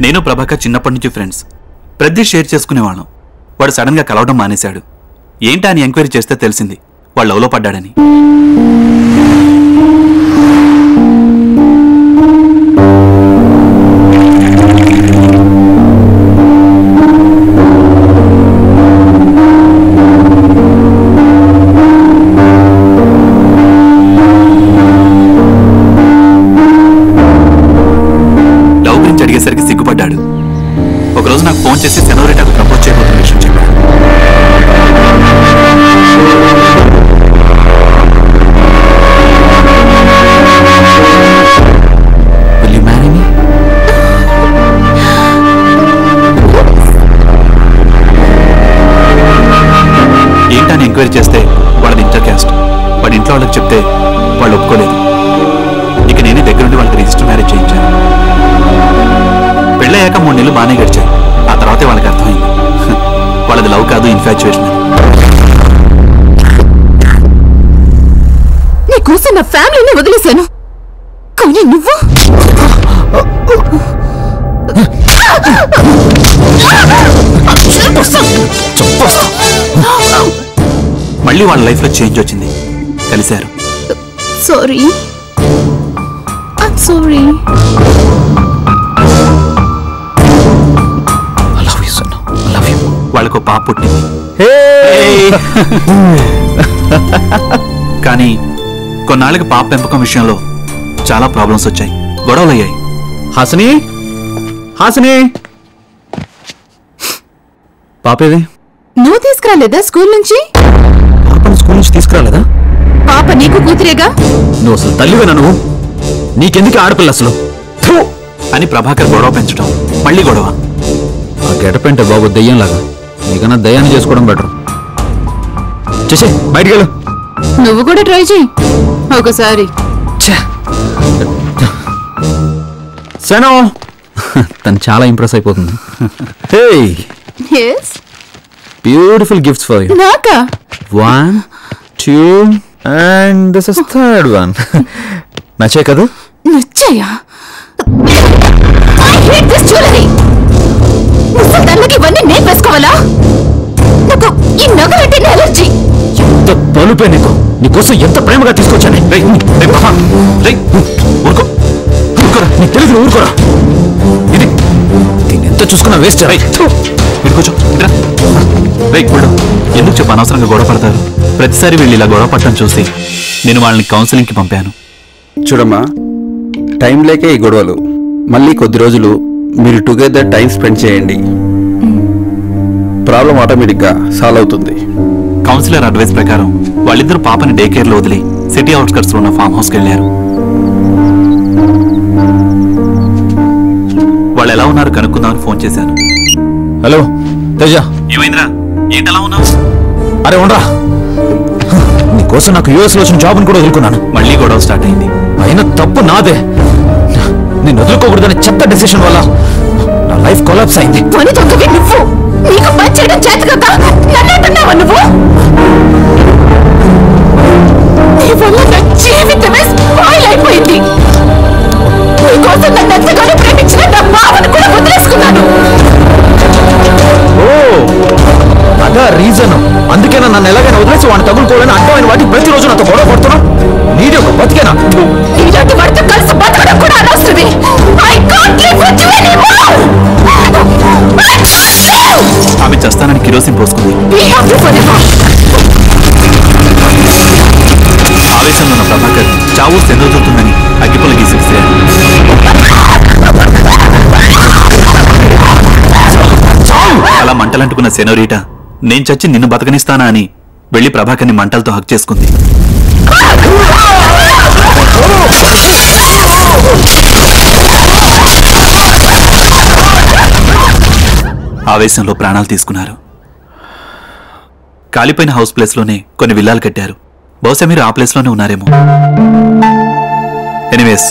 నేను ప్రభాకర్ చిన్నప్పటి నుంచి ఫ్రెండ్స్. ప్రతి షేర్ చేసుకునేవాళ్ళం. వాడు సడన్ గా కలవడం మానేశాడు. ఏంటా అని ఎంక్వైరీ చేస్తే తెలిసింది వాడు లవ్లో పడ్డాడని. అడిగేసరికి సిగ్గుపడ్డాడు. ఒకరోజు నాకు ఫోన్ చేసి సెనోరిటాకు ప్రపోజ్ చేయబోతున్న విషయం చెప్పాడు. Will you marry me? ఏంటని ఎంక్వైరీ చేస్తే వాళ్ళది ఇంటర్ క్యాస్ట్. వాడి ఇంట్లో వాళ్ళకి చెప్తే వాళ్ళు ఒప్పుకోలేదు. ఇక నేనే దగ్గరుండి వాళ్ళకి రిజిస్టర్ మ్యారేజ్ చేయించాను. పెళ్ళయ్యాక 3 నెలలు బాగానే గడిచాయి. ఆ తర్వాతే వాళ్ళకి అర్థమైంది వాళ్ళది లవ్ కాదు, ఇన్ఫాచ్యుయేషన్. నీకోసం నా ఫ్యామిలీని వదిలేశాను, కానీ నువ్వు మళ్ళీ వాళ్ళ లైఫ్ లో చేంజ్ వచ్చింది. కలిశారు. Sorry sorry. వాళ్ళకు పాప పుట్టింది. కానీ కొన్నాళ్ళకి పాప పెంపకం విషయంలో చాలా ప్రాబ్లమ్స్ వచ్చాయి, గొడవలయ్యాయి. హాసిని, హాసిని, పాపేది? నువ్వు తీసుకురాలేదా స్కూల్ నుంచి? పాపను స్కూల్ నుంచి తీసుకురాలేదా? పాప నీకు కూతురేగా. నువ్వు అసలు తల్లివేనా? నువ్వు నీకెందుకు ఆడపిల్ల అసలు అని ప్రభాకర్ గొడవ పెంచడం, మళ్ళీ గొడవ. ఆ గెటపెంటే బాబు దెయ్యంలాగా. నీకన్నా దయ్యాన్ని చేసుకోవడం బెటర్. చేసే బయటికి వెళ్ళు. నువ్వు కూడా ట్రై చేయి ఒకసారి. సనో తను చాలా ఇంప్రెస్ అయిపోతుంది. Hey, beautiful gifts for you. నాకా? 1 2 and this is third one. నచ్చాయి కదా? నచ్చాయా? I hate this jewellery. ముసల్దాన్లకి ఇవన్నీ నేను వేసుకోవాలా? నాకు ఈ నగలంటే ఎలర్జీ. ఎంత బలుపే నీకు! నీకోసం ఎంత ప్రేమగా తీసుకొచ్చాను. నీ తెలుగులో ఊరుకోరా. ఇది దీన్ని ఎంత చూసుకున్నా వేస్ట్. ఎందుకు చెప్పు అనవసరంగా గొడవ పడతారు? ప్రతిసారి వీళ్ళు ఇలా గొడవ పట్టడం చూసి నేను వాళ్ళని కౌన్సిలింగ్ కి పంపాను. చూడమ్మా, టైం లేకే ఈ గొడవలు. మళ్ళీ కొద్ది రోజులు మీరు టుగెదర్ టైం స్పెండ్ చేయండి. ప్రాబ్లం ఆటోమేటిక్గా సాల్వ్ అవుతుంది. కౌన్సిలర్ అడ్వైస్ ప్రకారం వాళ్ళిద్దరు పాపని డే కేర్ లో వదిలి సిటీ అవుట్స్కట్స్ లో ఉన్న ఫామ్ హౌస్ కి వెళ్లారు. వాళ్ళు ఎలా ఉన్నారు కనుక్కుందామని ఫోన్ చేశాను. హలో తేజ. ఏమైందిరా? ఏంటలా ఉన్నావు? అరే ఉండరా, నీకోసం నాకు యూఎస్ లో వచ్చిన జాబ్ని కూడా వదులుకున్నాను. మళ్ళీ గొడవ స్టార్ట్ అయింది. అయినా తప్పు నాదే. నేను వదులుకోకూడదని చెత్త డెసిషన్ వల్ల నా లైఫ్ కొలాప్స్ అయింది. నువ్వు నీకు పని చేయడం చేత కదా నన్నంటున్నావా? నువ్వు నీ వల్ల నా జీవితమే స్పాయిల్ అయిపోయింది. నీకోసం నన్ను ఎంతగానో ప్రేమించిన నా బావను కూడా వదిలేసుకున్నాను. ఓ అదా రీజన్. అందుకేనా నన్ను ఎలాగైనా వదిలేసి వాడిని తగులుకోవాలని అడ్డమైన వాటి ప్రతిరోజు నాతో గొడవ పడుతున్నా. నీది ఒక బతికేనా? ఇలాంటి వాడితో కలిసి బతకడం కూడా అనవసరమే. I can't live with you anymore. ఆమె చేస్తానని కిరోసిన్ పోసుకుంది. ఆవేశంలో ఉన్న ప్రభాకర్ చావు సెందవుతుందని అగ్గిపుల్ల గీసిరిశారు. అలా మంటలంటుకున్న సెనోరీటా నేను చచ్చి నిన్ను బతకనిస్తానా అని వెళ్లి ప్రభాకర్ని మంటలతో హక్ చేసుకుంది. ఆవేశంలో ప్రాణాలు తీసుకున్నారు. కాలిపోయిన హౌస్ ప్లేస్ లోనే కొన్ని విల్లాలు కట్టారు. బహుశా మీరు ఆ ప్లేస్ లోనే ఉన్నారేమో. ఎనీవేస్